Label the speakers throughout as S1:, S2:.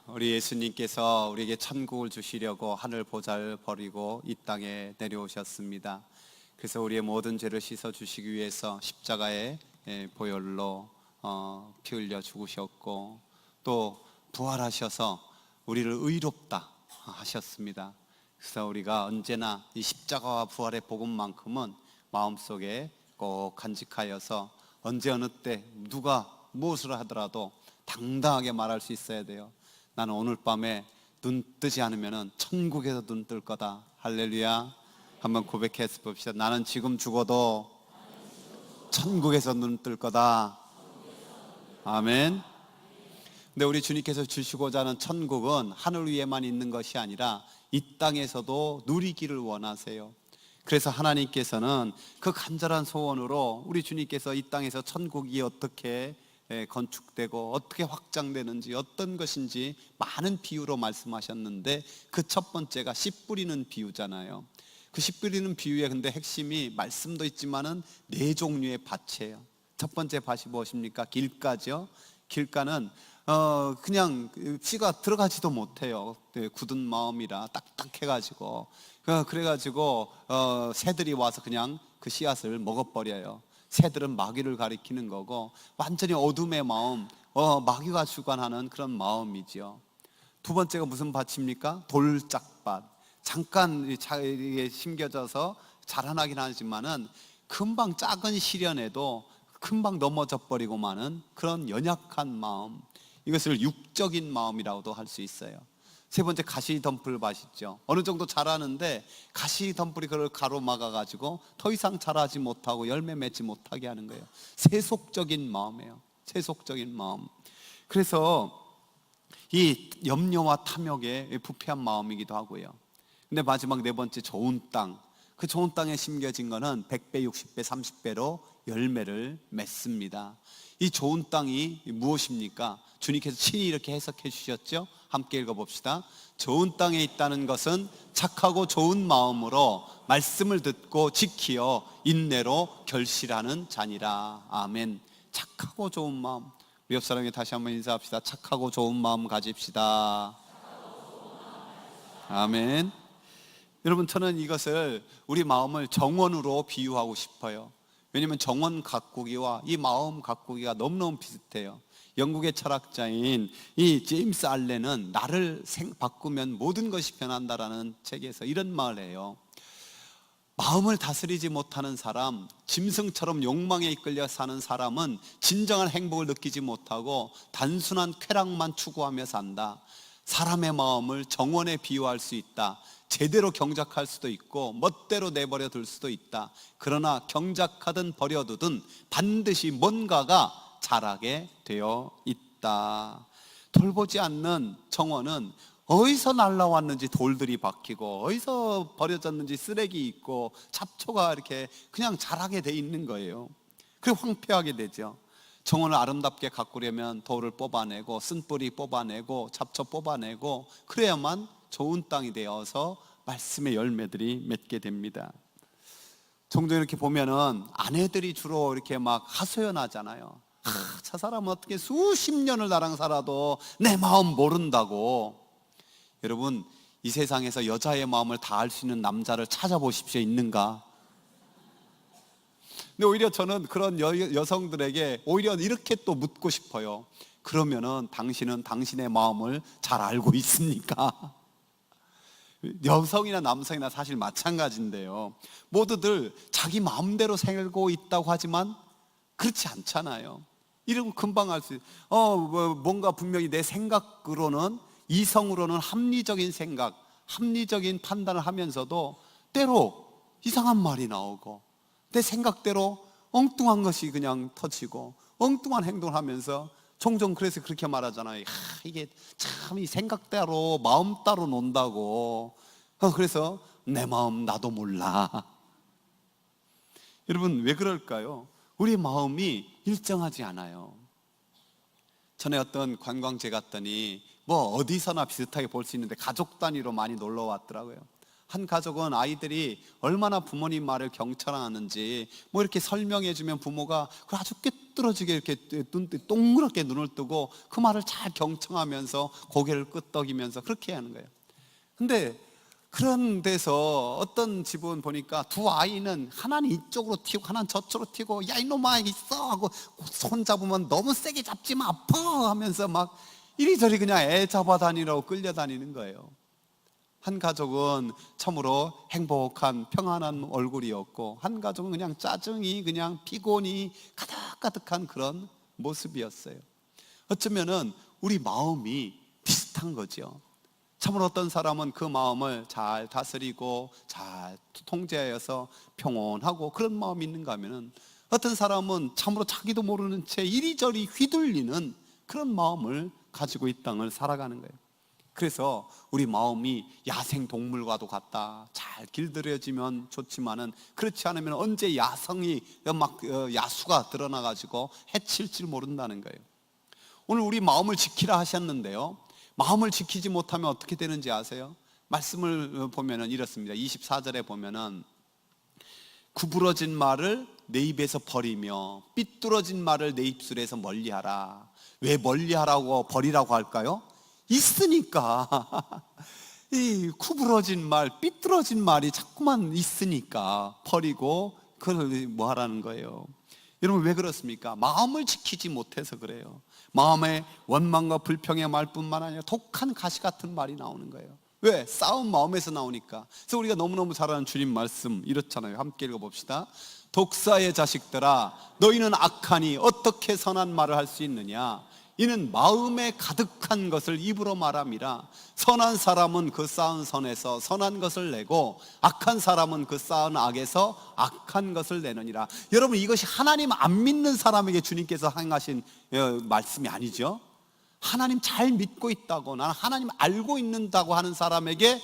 S1: 우리 예수님께서 우리에게 천국을 주시려고 하늘 보좌를 버리고 이 땅에 내려오셨습니다. 그래서 우리의 모든 죄를 씻어 주시기 위해서 십자가의 보혈로 피 흘려 죽으셨고, 또 부활하셔서 우리를 의롭다 하셨습니다. 그래서 우리가 언제나 이 십자가와 부활의 복음만큼은 마음속에 꼭 간직하여서 언제 어느 때 누가 무엇을 하더라도 당당하게 말할 수 있어야 돼요. 나는 오늘 밤에 눈 뜨지 않으면 천국에서 눈 뜰 거다. 할렐루야. 한번 고백해서 봅시다. 나는 지금 죽어도 천국에서 눈 뜰 거다. 아멘. 근데 우리 주님께서 주시고자 하는 천국은 하늘 위에만 있는 것이 아니라 이 땅에서도 누리기를 원하세요. 그래서 하나님께서는 그 간절한 소원으로 우리 주님께서 이 땅에서 천국이 어떻게 건축되고 어떻게 확장되는지, 어떤 것인지 많은 비유로 말씀하셨는데, 그 첫 번째가 씨 뿌리는 비유잖아요. 그 씨 뿌리는 비유의 근데 핵심이 말씀도 있지만은 네 종류의 밭이에요. 첫 번째 밭이 무엇입니까? 길가죠. 길가는 그냥 씨가 들어가지도 못해요. 굳은 마음이라 딱딱해가지고, 그래가지고 새들이 와서 그냥 그 씨앗을 먹어버려요. 새들은 마귀를 가리키는 거고, 완전히 어둠의 마음, 마귀가 주관하는 그런 마음이죠. 두 번째가 무슨 밭입니까? 돌짝밭. 잠깐 심겨져서 자라나긴 하지만은 금방 작은 시련에도 금방 넘어져 버리고 마는 그런 연약한 마음, 이것을 육적인 마음이라고도 할 수 있어요. 세 번째, 가시덤불밭 있죠. 어느 정도 자라는데 가시덤불이 그걸 가로막아가지고 더 이상 자라지 못하고 열매 맺지 못하게 하는 거예요. 세속적인 마음이에요. 세속적인 마음. 그래서 이 염려와 탐욕에 부패한 마음이기도 하고요. 근데 마지막 네 번째, 좋은 땅. 그 좋은 땅에 심겨진 거는 100배, 60배, 30배로 열매를 맺습니다. 이 좋은 땅이 무엇입니까? 주님께서 친히 이렇게 해석해 주셨죠? 함께 읽어봅시다. 좋은 땅에 있다는 것은 착하고 좋은 마음으로 말씀을 듣고 지키어 인내로 결실하는 자니라. 아멘. 착하고 좋은 마음. 우리 옆 사람에게 다시 한번 인사합시다. 착하고 좋은 마음 가집시다. 아멘. 여러분, 저는 이것을, 우리 마음을 정원으로 비유하고 싶어요. 왜냐하면 정원 가꾸기와 이 마음 가꾸기가 너무너무 비슷해요. 영국의 철학자인 이 제임스 알렌은 나를 바꾸면 모든 것이 변한다라는 책에서 이런 말을 해요. 마음을 다스리지 못하는 사람, 짐승처럼 욕망에 이끌려 사는 사람은 진정한 행복을 느끼지 못하고 단순한 쾌락만 추구하며 산다. 사람의 마음을 정원에 비유할 수 있다. 제대로 경작할 수도 있고 멋대로 내버려 둘 수도 있다. 그러나 경작하든 버려두든 반드시 뭔가가 자라게 되어 있다. 돌보지 않는 정원은 어디서 날라왔는지 돌들이 박히고, 어디서 버려졌는지 쓰레기 있고 잡초가 이렇게 그냥 자라게 돼 있는 거예요. 그리고 황폐하게 되죠. 정원을 아름답게 가꾸려면 돌을 뽑아내고 쓴뿌리 뽑아내고 잡초 뽑아내고, 그래야만 좋은 땅이 되어서 말씀의 열매들이 맺게 됩니다. 종종 이렇게 보면은 아내들이 주로 이렇게 막 하소연하잖아요. 저 사람은 어떻게 수십 년을 나랑 살아도 내 마음 모른다고. 여러분, 이 세상에서 여자의 마음을 다 알 수 있는 남자를 찾아보십시오. 있는가? 근데 오히려 저는 그런 여성들에게 오히려 이렇게 또 묻고 싶어요. 그러면은 당신은 당신의 마음을 잘 알고 있습니까? 여성이나 남성이나 사실 마찬가지인데요. 모두들 자기 마음대로 살고 있다고 하지만 그렇지 않잖아요. 이러면 금방 알 수 있어요. 뭔가 분명히 내 생각으로는, 이성으로는 합리적인 생각, 합리적인 판단을 하면서도 때로 이상한 말이 나오고, 내 생각대로 엉뚱한 것이 그냥 터지고 엉뚱한 행동을 하면서, 종종 그래서 그렇게 말하잖아요. 이게 참 이 생각 따로 마음 따로 논다고. 그래서 내 마음 나도 몰라. 여러분, 왜 그럴까요? 우리 마음이 일정하지 않아요. 전에 어떤 관광지에 갔더니 뭐 어디서나 비슷하게 볼 수 있는데 가족 단위로 많이 놀러 왔더라고요. 한 가족은 아이들이 얼마나 부모님 말을 경청하는지 뭐 이렇게 설명해 주면 부모가 그 아주 꿰뚫어지게 이렇게 동그랗게 눈을 뜨고 그 말을 잘 경청하면서 고개를 끄덕이면서 그렇게 하는 거예요. 근데 그런 데서 어떤 집은 보니까 두 아이는 하나는 이쪽으로 튀고 하나는 저쪽으로 튀고, 야 이놈아 있어 하고 손 잡으면 너무 세게 잡지 마 아파 하면서 막 이리저리 그냥 애 잡아다니라고 끌려다니는 거예요. 한 가족은 참으로 행복한 평안한 얼굴이었고, 한 가족은 그냥 짜증이, 그냥 피곤이 가득가득한 그런 모습이었어요. 어쩌면은 우리 마음이 비슷한 거죠. 참으로 어떤 사람은 그 마음을 잘 다스리고 잘 통제하여서 평온하고 그런 마음이 있는가 하면은, 어떤 사람은 참으로 자기도 모르는 채 이리저리 휘둘리는 그런 마음을 가지고 이 땅을 살아가는 거예요. 그래서 우리 마음이 야생 동물과도 같다. 잘 길들여지면 좋지만은 그렇지 않으면 언제 야성이 막 야수가 드러나가지고 해칠지 모른다는 거예요. 오늘 우리 마음을 지키라 하셨는데요, 마음을 지키지 못하면 어떻게 되는지 아세요? 말씀을 보면은 이렇습니다. 24절에 보면은 구부러진 말을 내 입에서 버리며 삐뚤어진 말을 내 입술에서 멀리하라. 왜 멀리하라고 버리라고 할까요? 있으니까. 이 구부러진 말, 삐뚤어진 말이 자꾸만 있으니까 버리고 그걸 뭐 하라는 거예요. 여러분 왜 그렇습니까? 마음을 지키지 못해서 그래요. 마음에 원망과 불평의 말뿐만 아니라 독한 가시 같은 말이 나오는 거예요. 왜? 싸움 마음에서 나오니까. 그래서 우리가 너무너무 잘 아는 주님 말씀 이렇잖아요. 함께 읽어봅시다. 독사의 자식들아, 너희는 악하니 어떻게 선한 말을 할 수 있느냐? 이는 마음에 가득한 것을 입으로 말함이라. 선한 사람은 그 쌓은 선에서 선한 것을 내고 악한 사람은 그 쌓은 악에서 악한 것을 내느니라. 여러분, 이것이 하나님 안 믿는 사람에게 주님께서 행하신 말씀이 아니죠. 하나님 잘 믿고 있다고, 나는 하나님 알고 있는다고 하는 사람에게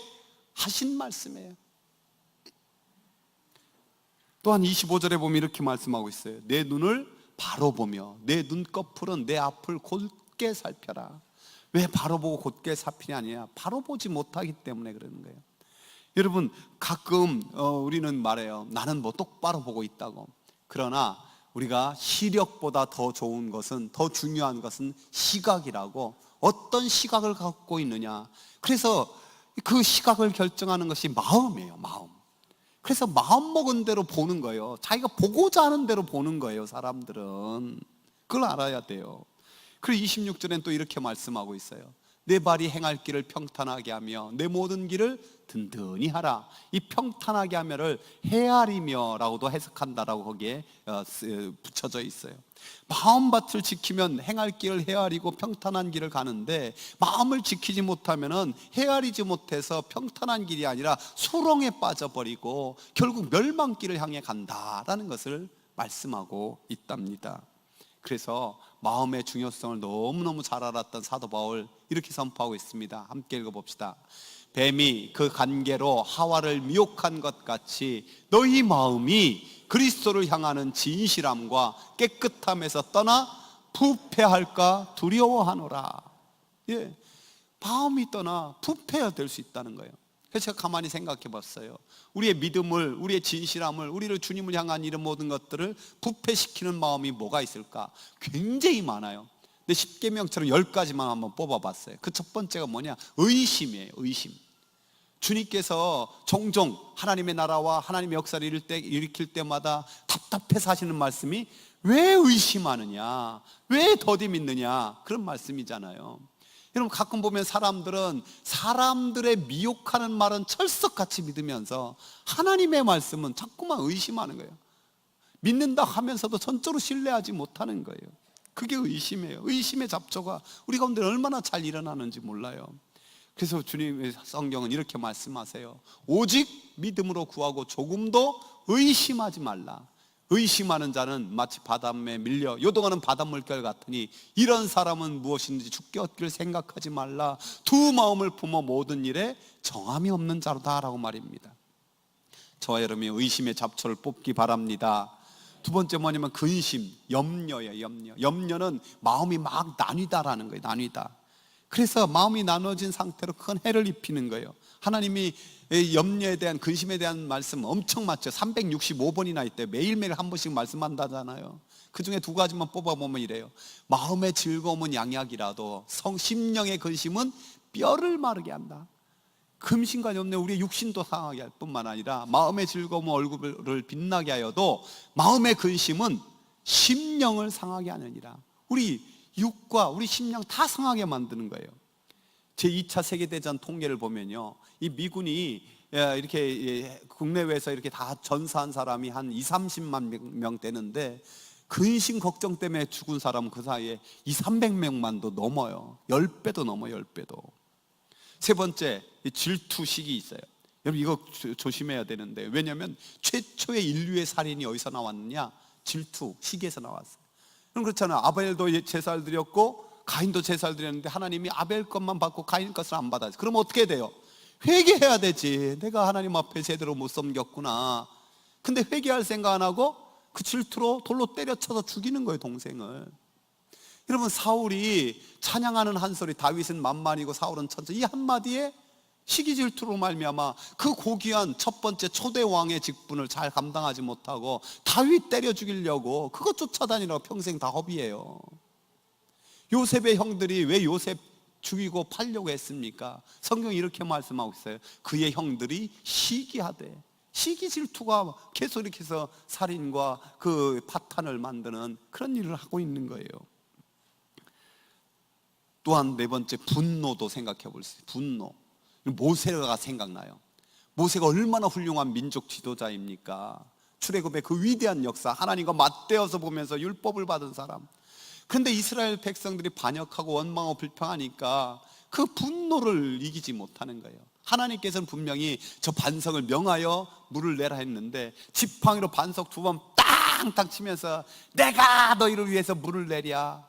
S1: 하신 말씀이에요. 또한 25절에 보면 이렇게 말씀하고 있어요. 내 눈을 바로 보며 내 눈꺼풀은 내 앞을 곧게 살펴라. 왜 바로 보고 곧게 살피냐 아니냐? 바로 보지 못하기 때문에 그러는 거예요. 여러분, 가끔 우리는 말해요. 나는 뭐 똑바로 보고 있다고. 그러나 우리가 시력보다 더 좋은 것은, 더 중요한 것은 시각이라고. 어떤 시각을 갖고 있느냐. 그래서 그 시각을 결정하는 것이 마음이에요. 마음. 그래서 마음 먹은 대로 보는 거예요. 자기가 보고자 하는 대로 보는 거예요. 사람들은 그걸 알아야 돼요. 그리고 26절엔 또 이렇게 말씀하고 있어요. 내 발이 행할 길을 평탄하게 하며 내 모든 길을 든든히 하라. 이 평탄하게 하며를 헤아리며 라고도 해석한다라고 거기에 붙여져 있어요. 마음밭을 지키면 행할 길을 헤아리고 평탄한 길을 가는데, 마음을 지키지 못하면 헤아리지 못해서 평탄한 길이 아니라 수렁에 빠져버리고 결국 멸망길을 향해 간다라는 것을 말씀하고 있답니다. 그래서 마음의 중요성을 너무너무 잘 알았던 사도 바울 이렇게 선포하고 있습니다. 함께 읽어봅시다. 뱀이 그 간계로 하와를 미혹한 것 같이 너희 마음이 그리스도를 향하는 진실함과 깨끗함에서 떠나 부패할까 두려워하노라. 예, 마음이 떠나 부패가 될 수 있다는 거예요. 그래서 제가 가만히 생각해 봤어요. 우리의 믿음을, 우리의 진실함을, 우리를 주님을 향한 이런 모든 것들을 부패시키는 마음이 뭐가 있을까? 굉장히 많아요. 근데 십계명처럼 10가지만 한번 뽑아봤어요. 그 첫 번째가 뭐냐? 의심이에요. 의심. 주님께서 종종 하나님의 나라와 하나님의 역사를 일으킬 때마다 답답해서 하시는 말씀이 왜 의심하느냐, 왜 더디 믿느냐, 그런 말씀이잖아요. 여러분, 가끔 보면 사람들은 사람들의 미혹하는 말은 철석같이 믿으면서 하나님의 말씀은 자꾸만 의심하는 거예요. 믿는다 하면서도 전적으로 신뢰하지 못하는 거예요. 그게 의심이에요. 의심의 잡초가 우리 가운데 얼마나 잘 일어나는지 몰라요. 그래서 주님의 성경은 이렇게 말씀하세요. 오직 믿음으로 구하고 조금도 의심하지 말라. 의심하는 자는 마치 바닷물에 밀려 요동하는 바닷물결 같으니 이런 사람은 무엇인지 죽게 얻기를 생각하지 말라. 두 마음을 품어 모든 일에 정함이 없는 자로다 라고 말입니다. 저와 여러분이 의심의 잡초를 뽑기 바랍니다. 두 번째 뭐냐면 근심, 염려예요. 염려는 마음이 막 나뉘다라는 거예요. 나뉘다. 그래서 마음이 나눠진 상태로 큰 해를 입히는 거예요. 하나님이 염려에 대한, 근심에 대한 말씀 엄청 많죠. 365번이나 있대요. 매일매일 한 번씩 말씀한다잖아요. 그 중에 두 가지만 뽑아보면 이래요. 마음의 즐거움은 양약이라도 심령의 근심은 뼈를 마르게 한다. 금신과 염려, 우리의 육신도 상하게 할 뿐만 아니라 마음의 즐거움은 얼굴을 빛나게 하여도 마음의 근심은 심령을 상하게 하느니라. 우리 육과 우리 심령 다 상하게 만드는 거예요. 제2차 세계대전 통계를 보면요, 이 미군이 이렇게 국내외에서 이렇게 다 전사한 사람이 한 20-30만 명 되는데, 근심 걱정 때문에 죽은 사람은 그 사이에 200-300명만도 넘어요. 10배도 넘어, 10배도. 세 번째, 질투식이 있어요. 여러분 이거 조심해야 되는데, 왜냐하면 최초의 인류의 살인이 어디서 나왔느냐? 질투, 시기에서 나왔어요. 그럼 그렇잖아요. 아벨도 제사를 드렸고 가인도 제사를 드렸는데 하나님이 아벨 것만 받고 가인 것을 안 받아요. 그럼 어떻게 돼요? 회개해야 되지. 내가 하나님 앞에 제대로 못 섬겼구나. 근데 회개할 생각 안 하고 그 질투로 돌로 때려쳐서 죽이는 거예요, 동생을. 여러분, 사울이 찬양하는 한 소리, 다윗은 만만이고 사울은 천재, 이 한마디에 시기 질투로 말미암아 그 고귀한 첫 번째 초대 왕의 직분을 잘 감당하지 못하고 다윗 때려 죽이려고 그것 쫓아다니라고 평생 다 허비해요. 요셉의 형들이 왜 요셉 죽이고 팔려고 했습니까? 성경이 이렇게 말씀하고 있어요. 그의 형들이 시기하되, 시기 질투가 계속 이렇게 해서 살인과 그 파탄을 만드는 그런 일을 하고 있는 거예요. 또한 네 번째, 분노도 생각해 볼 수 있어요. 분노. 모세가 생각나요. 모세가 얼마나 훌륭한 민족 지도자입니까? 출애굽의 그 위대한 역사, 하나님과 맞대어서 보면서 율법을 받은 사람. 그런데 이스라엘 백성들이 반역하고 원망하고 불평하니까 그 분노를 이기지 못하는 거예요. 하나님께서는 분명히 저 반석을 명하여 물을 내라 했는데 지팡이로 반석 2번 땅땅 치면서 내가 너희를 위해서 물을 내랴.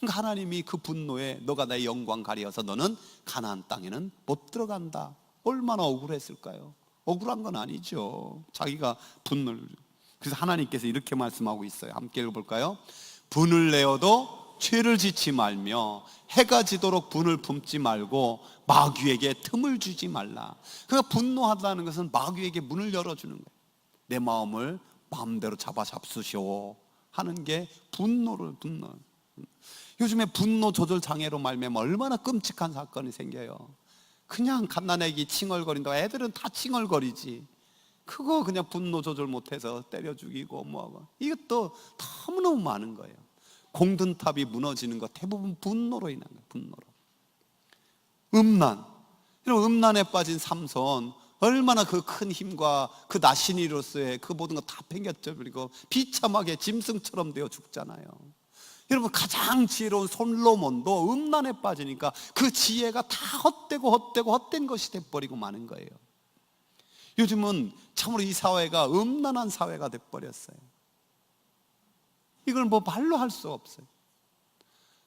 S1: 그러니까 하나님이 그 분노에 너가 나의 영광 가리어서 너는 가나안 땅에는 못 들어간다. 얼마나 억울했을까요? 억울한 건 아니죠. 자기가 분노를. 그래서 하나님께서 이렇게 말씀하고 있어요. 함께 읽어볼까요? 분을 내어도 죄를 짓지 말며 해가 지도록 분을 품지 말고 마귀에게 틈을 주지 말라. 그러니까 분노하다는 것은 마귀에게 문을 열어주는 거예요. 내 마음을 마음대로 잡수시오 하는 게 분노. 요즘에 분노 조절 장애로 말미암아 얼마나 끔찍한 사건이 생겨요. 그냥 갓난아기 칭얼거린다고, 애들은 다 칭얼거리지. 그거 그냥 분노 조절 못해서 때려 죽이고 뭐하고, 이것도 너무너무 많은 거예요. 공든탑이 무너지는 거 대부분 분노로 인한 거예요. 분노로. 음란. 여러분, 음란에 빠진 삼손 얼마나 그 큰 힘과 그 나신이로서의 그 모든 거 다 팽겨쳐버리고 비참하게 짐승처럼 되어 죽잖아요. 여러분, 가장 지혜로운 솔로몬도 음란에 빠지니까 그 지혜가 다 헛된 것이 돼버리고 마는 거예요. 요즘은 참으로 이 사회가 음란한 사회가 돼버렸어요. 이걸 뭐 말로 할 수 없어요.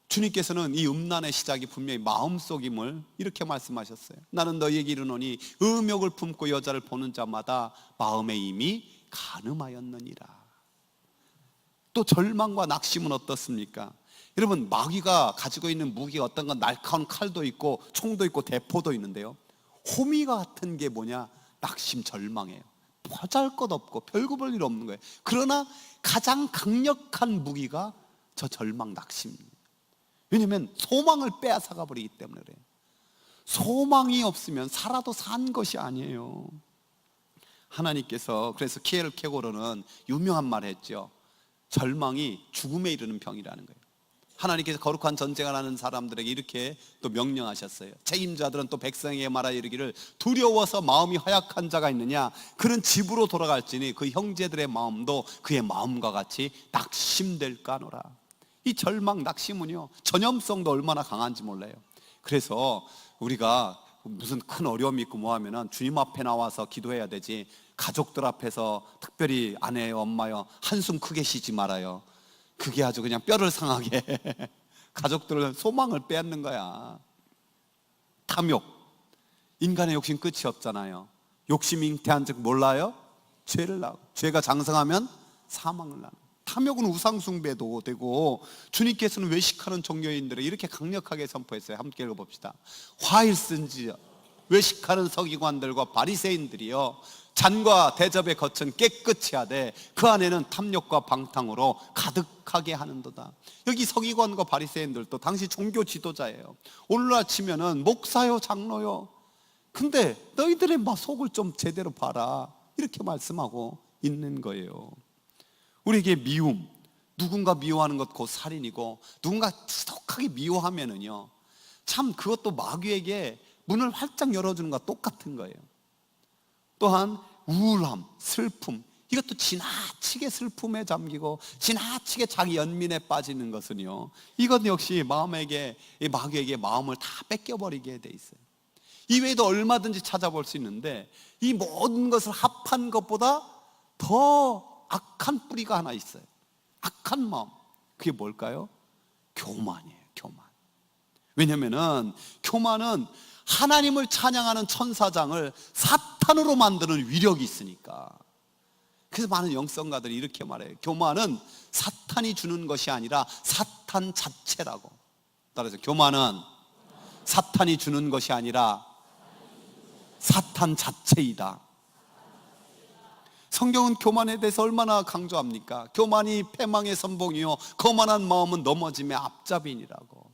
S1: 주님께서는 이 음란의 시작이 분명히 마음속임을 이렇게 말씀하셨어요. 나는 너희에게 이르노니 음욕을 품고 여자를 보는 자마다 마음에 이미 간음하였느니라. 또 절망과 낙심은 어떻습니까? 여러분, 마귀가 가지고 있는 무기가 어떤 건 날카로운 칼도 있고 총도 있고 대포도 있는데요, 호미가 같은 게 뭐냐? 낙심, 절망이에요. 보잘것없고 별거 볼 일 없는 거예요. 그러나 가장 강력한 무기가 저 절망, 낙심입니다. 왜냐하면 소망을 빼앗아가 버리기 때문에 그래요. 소망이 없으면 살아도 산 것이 아니에요. 하나님께서 그래서 키엘케고르는 유명한 말을 했죠. 절망이 죽음에 이르는 병이라는 거예요. 하나님께서 거룩한 전쟁을 하는 사람들에게 이렇게 또 명령하셨어요. 책임자들은 또 백성에게 말하여 이르기를 두려워서 마음이 허약한 자가 있느냐? 그는 집으로 돌아갈지니 그 형제들의 마음도 그의 마음과 같이 낙심될까 하노라. 이 절망, 낙심은요, 전염성도 얼마나 강한지 몰라요. 그래서 우리가 무슨 큰 어려움이 있고 뭐 하면은 주님 앞에 나와서 기도해야 되지, 가족들 앞에서 특별히 아내요, 엄마요, 한숨 크게 쉬지 말아요. 그게 아주 그냥 뼈를 상하게 가족들을 소망을 빼앗는 거야. 탐욕. 인간의 욕심 끝이 없잖아요. 욕심 잉태한 즉 몰라요? 죄를 낳고, 죄가 장성하면 사망을 낳는. 탐욕은 우상숭배도 되고, 주님께서는 외식하는 종교인들을 이렇게 강력하게 선포했어요. 함께 읽어봅시다. 화일 쓴지 외식하는 서기관들과 바리새인들이여, 잔과 대접에 거친 깨끗이 하되 그 안에는 탐욕과 방탕으로 가득하게 하는도다. 여기 서기관과 바리새인들도 당시 종교 지도자예요. 오늘날 치면은 목사요, 장로요. 근데 너희들의 속을 좀 제대로 봐라, 이렇게 말씀하고 있는 거예요. 우리에게 미움, 누군가 미워하는 것 곧 살인이고, 누군가 지독하게 미워하면은요, 참 그것도 마귀에게 문을 활짝 열어주는 것과 똑같은 거예요. 또한 우울함, 슬픔, 이것도 지나치게 슬픔에 잠기고 지나치게 자기 연민에 빠지는 것은요, 이것 역시 마귀에게 마음을 다 뺏겨버리게 돼 있어요. 이외에도 얼마든지 찾아볼 수 있는데, 이 모든 것을 합한 것보다 더 악한 뿌리가 하나 있어요. 악한 마음. 그게 뭘까요? 교만이에요. 교만. 왜냐면은 교만은 하나님을 찬양하는 천사장을 사탄으로 만드는 위력이 있으니까. 그래서 많은 영성가들이 이렇게 말해요. 교만은 사탄이 주는 것이 아니라 사탄 자체라고. 따라서 교만은 사탄이 주는 것이 아니라 사탄 자체이다. 성경은 교만에 대해서 얼마나 강조합니까? 교만이 패망의 선봉이요 거만한 마음은 넘어짐의 앞잡이니라고.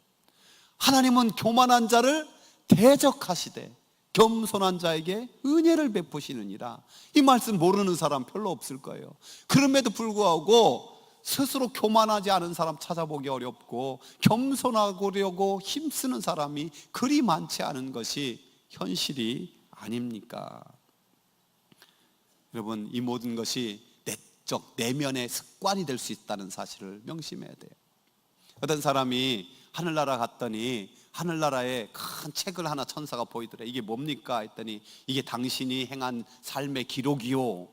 S1: 하나님은 교만한 자를 대적하시되 겸손한 자에게 은혜를 베푸시느니라. 이 말씀 모르는 사람 별로 없을 거예요. 그럼에도 불구하고 스스로 교만하지 않은 사람 찾아보기 어렵고, 겸손하려고 힘쓰는 사람이 그리 많지 않은 것이 현실이 아닙니까? 여러분, 이 모든 것이 내적, 내면의 습관이 될 수 있다는 사실을 명심해야 돼요. 어떤 사람이 하늘나라 갔더니 하늘나라에 큰 책을 하나 천사가 보이더래. 이게 뭡니까? 했더니 이게 당신이 행한 삶의 기록이요.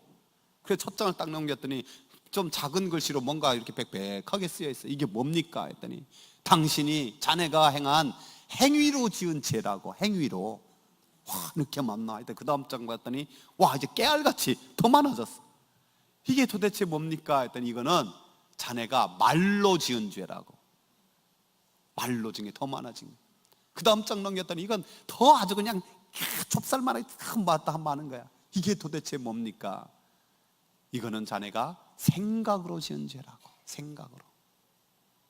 S1: 그래서 첫 장을 딱 넘겼더니 좀 작은 글씨로 뭔가 이렇게 빽빽하게 쓰여 있어요. 이게 뭡니까? 했더니 당신이 자네가 행한 행위로 지은 죄라고. 행위로. 와, 이렇게 많나? 그 다음 장 봤더니 와, 이제 깨알같이 더 많아졌어. 이게 도대체 뭡니까? 했더니 이거는 자네가 말로 지은 죄라고. 말로 지은 게 더 많아진 거야. 그 다음 장 넘겼더니 이건 더 아주 그냥 좁쌀만하게 많은 거야. 이게 도대체 뭡니까? 이거는 자네가 생각으로 지은 죄라고. 생각으로.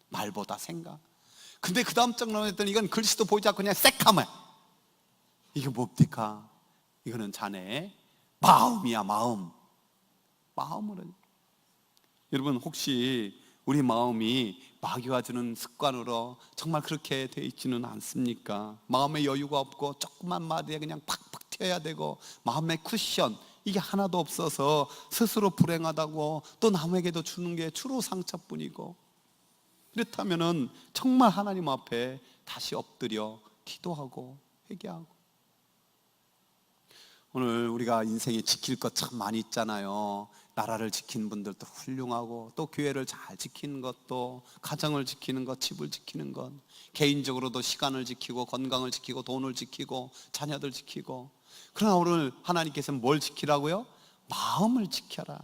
S1: 말보다 생각. 근데 그 다음 장 넘겼더니 이건 글씨도 보이지 않고 그냥 새카매. 이게 뭡니까? 이거는 자네의 마음이야. 마음. 마음으로. 여러분, 혹시 우리 마음이 마귀가 주는 습관으로 정말 그렇게 돼 있지는 않습니까? 마음에 여유가 없고 조그만 말에 그냥 팍팍 튀어야 되고, 마음의 쿠션 이게 하나도 없어서 스스로 불행하다고, 또 남에게도 주는 게 주로 상처뿐이고. 그렇다면은 정말 하나님 앞에 다시 엎드려 기도하고 회개하고. 오늘 우리가 인생에 지킬 것 참 많이 있잖아요. 나라를 지키는 분들도 훌륭하고, 또 교회를 잘 지키는 것도, 가정을 지키는 것, 집을 지키는 것, 개인적으로도 시간을 지키고 건강을 지키고 돈을 지키고 자녀들 지키고. 그러나 오늘 하나님께서는 뭘 지키라고요? 마음을 지켜라.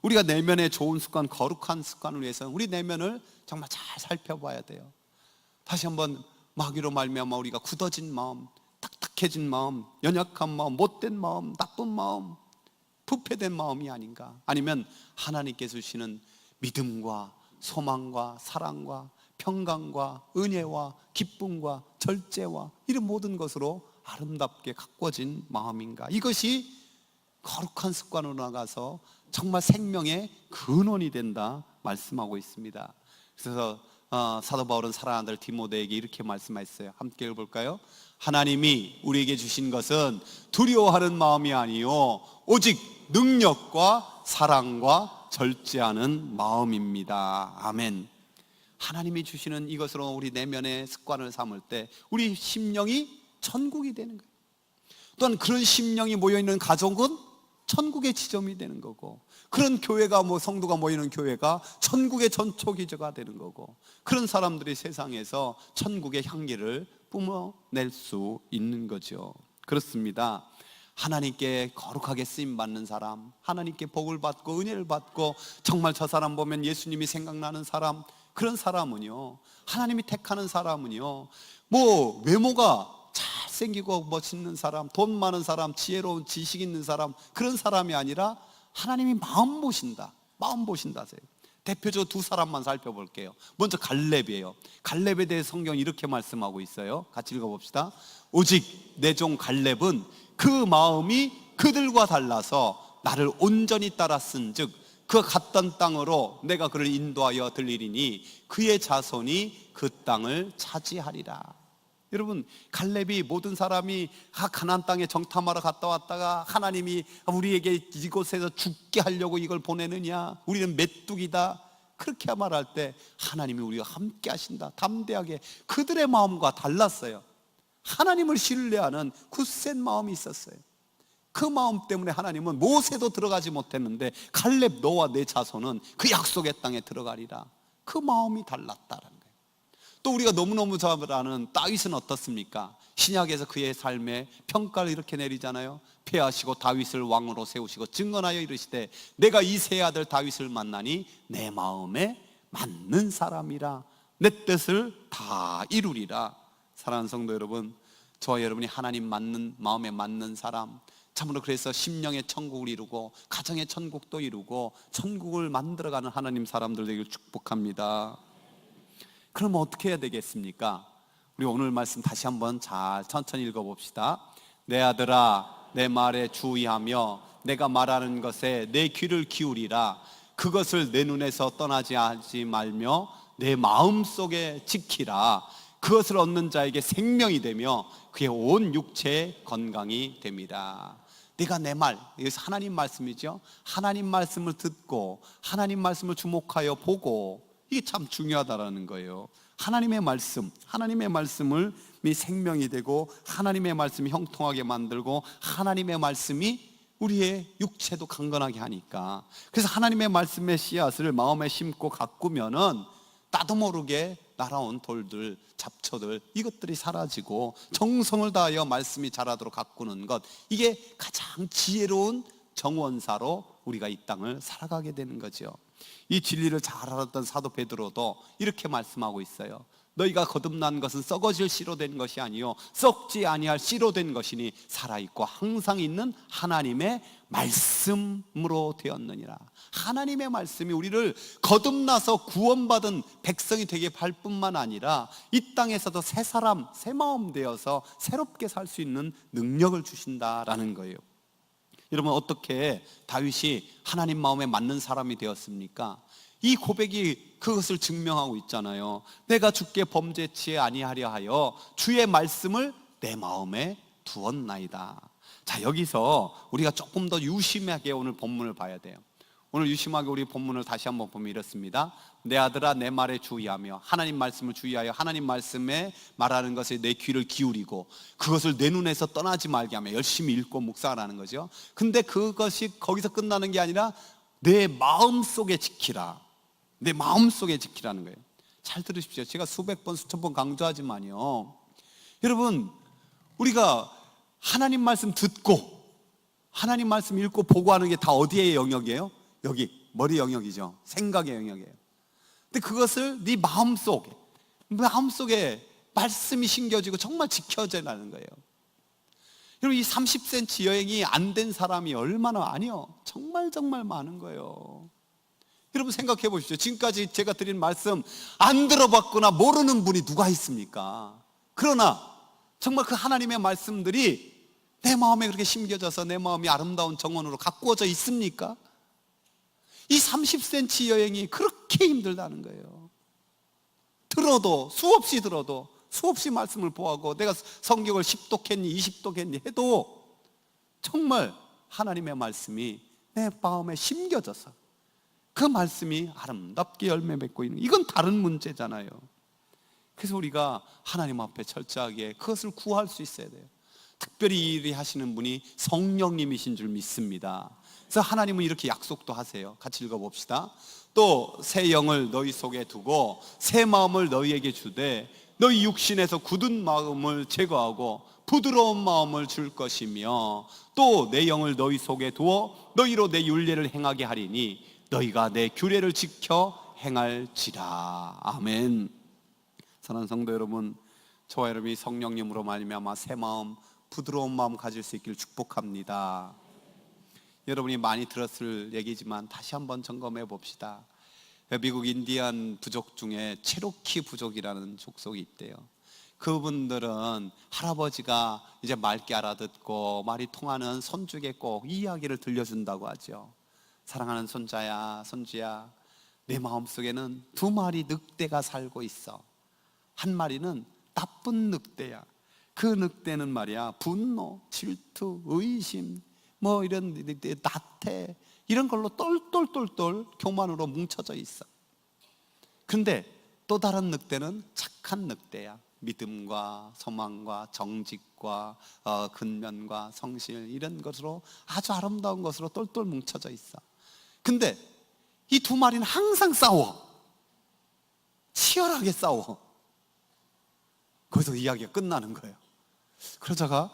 S1: 우리가 내면의 좋은 습관, 거룩한 습관을 위해서 우리 내면을 정말 잘 살펴봐야 돼요. 다시 한번 마귀로 말미암아 우리가 굳어진 마음, 딱딱해진 마음, 연약한 마음, 못된 마음, 나쁜 마음, 부패된 마음이 아닌가? 아니면 하나님께서 주시는 믿음과 소망과 사랑과 평강과 은혜와 기쁨과 절제와 이런 모든 것으로 아름답게 가꿔진 마음인가? 이것이 거룩한 습관으로 나가서 정말 생명의 근원이 된다 말씀하고 있습니다. 그래서 사도 바울은 사랑하는 아들 디모데에게 이렇게 말씀하셨어요. 함께 읽어볼까요? 하나님이 우리에게 주신 것은 두려워하는 마음이 아니요 오직 능력과 사랑과 절제하는 마음입니다. 아멘. 하나님이 주시는 이것으로 우리 내면의 습관을 삼을 때 우리 심령이 천국이 되는 거예요. 또한 그런 심령이 모여있는 가족은 천국의 지점이 되는 거고, 그런 교회가 성도가 모이는 교회가 천국의 전초기저가 되는 거고, 그런 사람들이 세상에서 천국의 향기를 뿜어낼 수 있는 거죠. 그렇습니다. 하나님께 거룩하게 쓰임받는 사람, 하나님께 복을 받고 은혜를 받고 정말 저 사람 보면 예수님이 생각나는 사람, 그런 사람은요, 하나님이 택하는 사람은요, 뭐 외모가 잘생기고 멋있는 사람, 돈 많은 사람, 지혜로운 지식 있는 사람, 그런 사람이 아니라 하나님이 마음 보신다, 마음 보신다세요. 대표적으로 두 사람만 살펴볼게요. 먼저 갈렙이에요. 갈렙에 대해 성경이 이렇게 말씀하고 있어요. 같이 읽어봅시다. 오직 내 종 갈렙은 그 마음이 그들과 달라서 나를 온전히 따랐은즉 그가 갔던 땅으로 내가 그를 인도하여 들리리니 그의 자손이 그 땅을 차지하리라. 여러분, 갈렙이 모든 사람이 가나안 땅에 정탐하러 갔다 왔다가 하나님이 우리에게 이곳에서 죽게 하려고 이걸 보내느냐, 우리는 메뚜기다, 그렇게 말할 때 하나님이 우리와 함께 하신다, 담대하게, 그들의 마음과 달랐어요. 하나님을 신뢰하는 굳센 마음이 있었어요. 그 마음 때문에 하나님은 모세도 들어가지 못했는데 갈렙 너와 내 자손은 그 약속의 땅에 들어가리라. 그 마음이 달랐다라는 거예요. 또 우리가 너무너무 잘 아는 다윗은 어떻습니까? 신약에서 그의 삶에 평가를 이렇게 내리잖아요. 패하시고 다윗을 왕으로 세우시고 증언하여 이르시되 내가 이 세 아들 다윗을 만나니 내 마음에 맞는 사람이라, 내 뜻을 다 이루리라. 사랑하는 성도 여러분, 저와 여러분이 하나님 맞는, 마음에 맞는 사람, 참으로 그래서 심령의 천국을 이루고 가정의 천국도 이루고 천국을 만들어가는 하나님 사람들 되기를 축복합니다. 그럼 어떻게 해야 되겠습니까? 우리 오늘 말씀 다시 한번 잘 천천히 읽어봅시다. 내 아들아, 내 말에 주의하며 내가 말하는 것에 내 귀를 기울이라. 그것을 내 눈에서 떠나지 하지 말며 내 마음속에 지키라. 그것을 얻는 자에게 생명이 되며 그의 온 육체의 건강이 됩니다. 네가 내 말, 여기서 하나님 말씀이죠. 하나님 말씀을 듣고 하나님 말씀을 주목하여 보고, 이게 참 중요하다라는 거예요. 하나님의 말씀, 하나님의 말씀을 생명이 되고 하나님의 말씀이 형통하게 만들고 하나님의 말씀이 우리의 육체도 강건하게 하니까, 그래서 하나님의 말씀의 씨앗을 마음에 심고 가꾸면은 나도 모르게 날아온 돌들, 잡초들, 이것들이 사라지고 정성을 다하여 말씀이 자라도록 가꾸는 것, 이게 가장 지혜로운 정원사로 우리가 이 땅을 살아가게 되는 거죠. 이 진리를 잘 알았던 사도 베드로도 이렇게 말씀하고 있어요. 너희가 거듭난 것은 썩어질 씨로 된 것이 아니요 썩지 아니할 씨로 된 것이니 살아있고 항상 있는 하나님의 말씀으로 되었느니라. 하나님의 말씀이 우리를 거듭나서 구원받은 백성이 되게 할 뿐만 아니라 이 땅에서도 새 사람, 새 마음 되어서 새롭게 살 수 있는 능력을 주신다라는 거예요. 여러분, 어떻게 다윗이 하나님 마음에 맞는 사람이 되었습니까? 이 고백이 그것을 증명하고 있잖아요. 내가 주께 범죄치 아니하려 하여 주의 말씀을 내 마음에 두었나이다. 자, 여기서 우리가 조금 더 유심하게 오늘 본문을 봐야 돼요. 오늘 유심하게 우리 본문을 다시 한번 보면 이렇습니다. 내 아들아, 내 말에 주의하며, 하나님 말씀을 주의하여 하나님 말씀에 말하는 것에 내 귀를 기울이고 그것을 내 눈에서 떠나지 말게 하며 열심히 읽고 묵상하라는 거죠. 근데 그것이 거기서 끝나는 게 아니라 내 마음속에 지키라. 내 마음속에 지키라는 거예요. 잘 들으십시오. 제가 수백 번 수천 번 강조하지만요, 여러분, 우리가 하나님 말씀 듣고 하나님 말씀 읽고 보고 하는 게 다 어디의 영역이에요? 여기 머리 영역이죠. 생각의 영역이에요. 근데 그것을 네 마음속에 말씀이 심겨지고 정말 지켜져라는 거예요. 여러분, 이 30cm 여행이 안 된 사람이 얼마나, 아니요, 정말 많은 거예요. 여러분 생각해 보십시오. 지금까지 제가 드린 말씀 안 들어봤거나 모르는 분이 누가 있습니까? 그러나 정말 그 하나님의 말씀들이 내 마음에 그렇게 심겨져서 내 마음이 아름다운 정원으로 가꾸어져 있습니까? 이 30cm 여행이 그렇게 힘들다는 거예요. 들어도 수없이 말씀을 보하고 내가 성경을 10독했니 20독했니 해도 정말 하나님의 말씀이 내 마음에 심겨져서 그 말씀이 아름답게 열매 맺고 있는, 이건 다른 문제잖아요. 그래서 우리가 하나님 앞에 철저하게 그것을 구할 수 있어야 돼요. 특별히 이 일을 하시는 분이 성령님이신 줄 믿습니다. 그래서 하나님은 이렇게 약속도 하세요. 같이 읽어봅시다. 또 새 영을 너희 속에 두고 새 마음을 너희에게 주되 너희 육신에서 굳은 마음을 제거하고 부드러운 마음을 줄 것이며 또 내 영을 너희 속에 두어 너희로 내 율례를 행하게 하리니 너희가 내 규례를 지켜 행할지라. 아멘. 사랑하는 성도 여러분, 저와 여러분이 성령님으로 말미암아 새 마음, 부드러운 마음 가질 수 있기를 축복합니다. 여러분이 많이 들었을 얘기지만 다시 한번 점검해 봅시다. 미국 인디안 부족 중에 체로키 부족이라는 족속이 있대요. 그분들은 할아버지가 이제 맑게 알아듣고 말이 통하는 손주에게 꼭 이 이야기를 들려준다고 하죠. 사랑하는 손자야, 손주야, 내 마음속에는 두 마리 늑대가 살고 있어. 한 마리는 나쁜 늑대야. 그 늑대는 말이야 분노, 질투, 의심, 뭐 이런 나태 이런 걸로 똘똘똘똘 교만으로 뭉쳐져 있어. 근데 또 다른 늑대는 착한 늑대야. 믿음과 소망과 정직과 근면과 성실 이런 것으로 아주 아름다운 것으로 똘똘 뭉쳐져 있어. 근데 이 두 마리는 항상 싸워. 치열하게 싸워. 거기서 이야기가 끝나는 거예요. 그러다가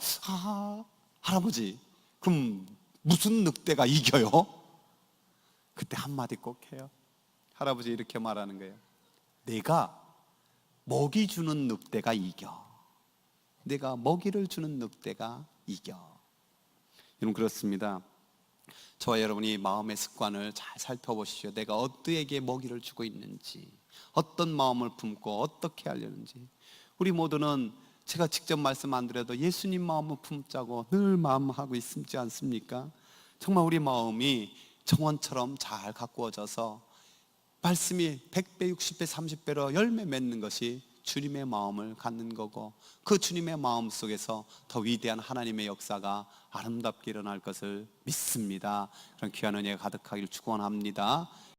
S1: 할아버지 그럼 무슨 늑대가 이겨요? 그때 한마디 꼭 해요. 할아버지 이렇게 말하는 거예요. 내가 먹이 주는 늑대가 이겨. 내가 먹이를 주는 늑대가 이겨. 여러분 그렇습니다. 저와 여러분이 마음의 습관을 잘 살펴보시죠. 내가 어디에게 먹이를 주고 있는지, 어떤 마음을 품고 어떻게 하려는지. 우리 모두는 제가 직접 말씀 안 드려도 예수님 마음을 품자고 늘 마음하고 있지 않습니까? 정말 우리 마음이 정원처럼 잘 가꾸어져서 말씀이 100배, 60배, 30배로 열매 맺는 것이 주님의 마음을 갖는 거고, 그 주님의 마음 속에서 더 위대한 하나님의 역사가 아름답게 일어날 것을 믿습니다. 그런 귀한 은혜가 가득하기를 축원합니다.